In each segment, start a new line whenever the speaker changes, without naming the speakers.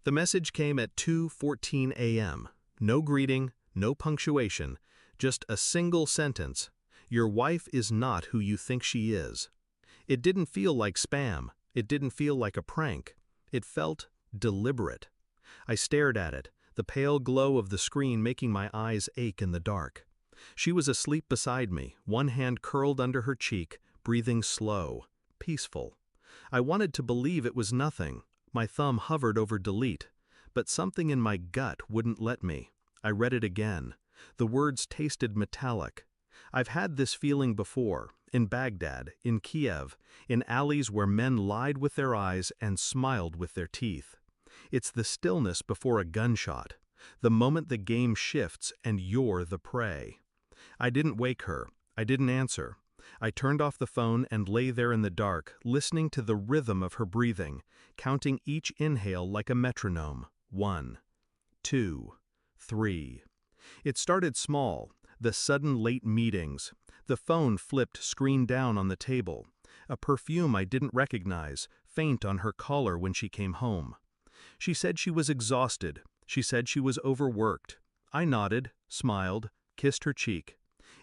The message came at 2:14 a.m. No greeting, no punctuation, just a single sentence. Your wife is not who you think she is. It didn't feel like spam. It didn't feel like a prank. It felt deliberate. I stared at it, the pale glow of the screen making my eyes ache in the dark. She was asleep beside me, one hand curled under her cheek, breathing slow, peaceful. I wanted to believe it was nothing. My thumb hovered over delete, but something in my gut wouldn't let me. I read it again. The words tasted metallic. I've had this feeling before, in Baghdad, in Kiev, in alleys where men lied with their eyes and smiled with their teeth. It's the stillness before a gunshot, the moment the game shifts and you're the prey. I didn't wake her. I didn't answer. I turned off the phone and lay there in the dark, listening to the rhythm of her breathing, counting each inhale like a metronome. 1, 2, 3. It started small, the sudden late meetings. The phone flipped screen down on the table. A perfume I didn't recognize, faint on her collar when she came home. She said she was exhausted. She said she was overworked. I nodded, smiled, kissed her cheek.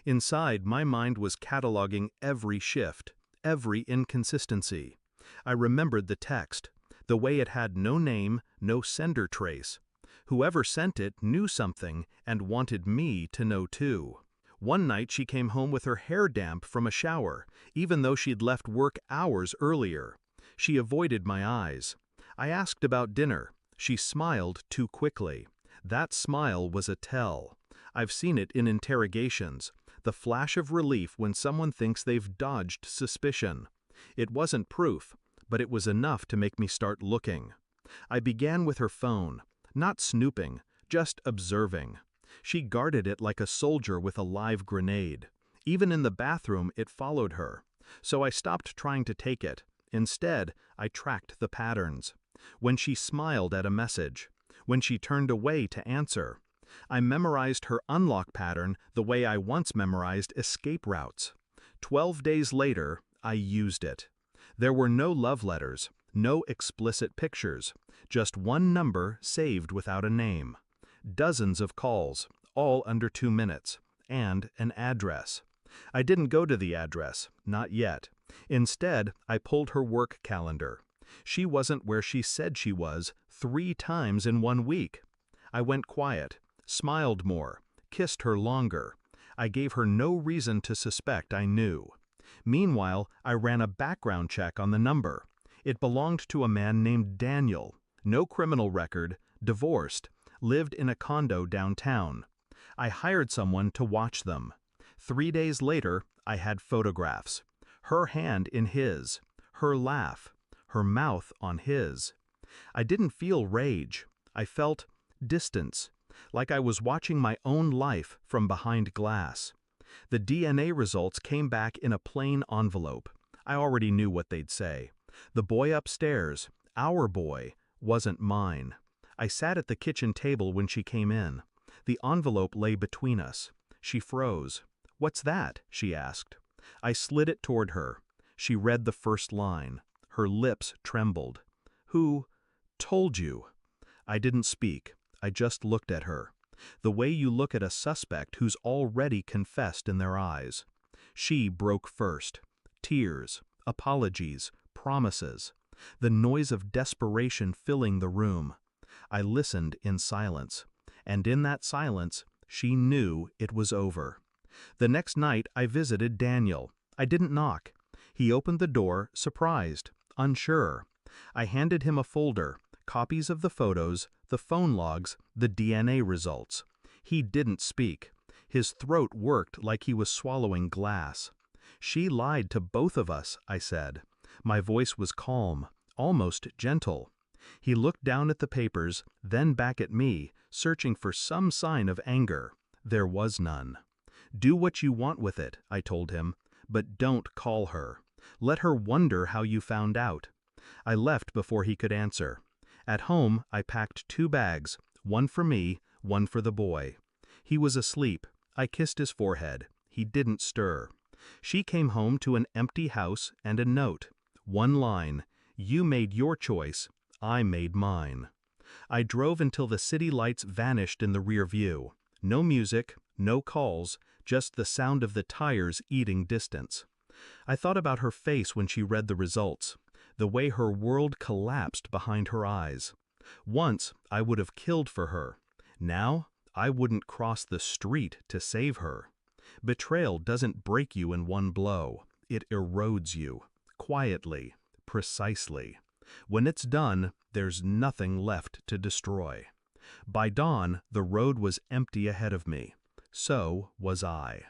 Inside, my mind was cataloging every shift, every inconsistency. I remembered the text, the way it had no name, no sender trace. Whoever sent it knew something and wanted me to know too. One night she came home with her hair damp from a shower, even though she'd left work hours earlier. She avoided my eyes. I asked about dinner. She smiled too quickly. That smile was a tell. I've seen it in interrogations, the flash of relief when someone thinks they've dodged suspicion. It wasn't proof, but it was enough to make me start looking. I began with her phone, not snooping, just observing. She guarded it like a soldier with a live grenade. Even in the bathroom, it followed her. So I stopped trying to take it. Instead, I tracked the patterns. When she smiled at a message, when she turned away to answer. I memorized her unlock pattern the way I once memorized escape routes. 12 days later, I used it. There were no love letters, no explicit pictures, just one number saved without a name. Dozens of calls, all under 2 minutes, and an address. I didn't go to the address, not yet. Instead, I pulled her work calendar. She wasn't where she said she was 3 times in 1 week. I went quiet, smiled more, kissed her longer. I gave her no reason to suspect I knew. Meanwhile, I ran a background check on the number. It belonged to a man named Daniel. No criminal record, divorced, lived in a condo downtown. I hired someone to watch them. 3 days later, I had photographs. Her hand in his, her laugh, her mouth on his. I didn't feel rage. I felt distance, like I was watching my own life from behind glass. The DNA results came back in a plain envelope. I already knew what they'd say. The boy upstairs, our boy, wasn't mine. I sat at the kitchen table when she came in. The envelope lay between us. She froze. "What's that?" she asked. I slid it toward her. She read the first line. Her lips trembled. "Who told you?" I didn't speak. I just looked at her. The way you look at a suspect who's already confessed in their eyes. She broke first. Tears, apologies, promises. The noise of desperation filling the room. I listened in silence. And in that silence, she knew it was over. The next night, I visited Daniel. I didn't knock. He opened the door, surprised, unsure. I handed him a folder, copies of the photos, the phone logs, the DNA results. He didn't speak. His throat worked like he was swallowing glass. "She lied to both of us," I said. My voice was calm, almost gentle. He looked down at the papers, then back at me, searching for some sign of anger. There was none. "Do what you want with it," I told him, "but don't call her. Let her wonder how you found out." I left before he could answer. At home, I packed 2 bags, one for me, one for the boy. He was asleep. I kissed his forehead. He didn't stir. She came home to an empty house and a note. One line, "You made your choice, I made mine." I drove until the city lights vanished in the rear view. No music, no calls, just the sound of the tires eating distance. I thought about her face when she read the results, the way her world collapsed behind her eyes. Once, I would have killed for her. Now, I wouldn't cross the street to save her. Betrayal doesn't break you in one blow. It erodes you, quietly, precisely. When it's done, there's nothing left to destroy. By dawn, the road was empty ahead of me. So was I.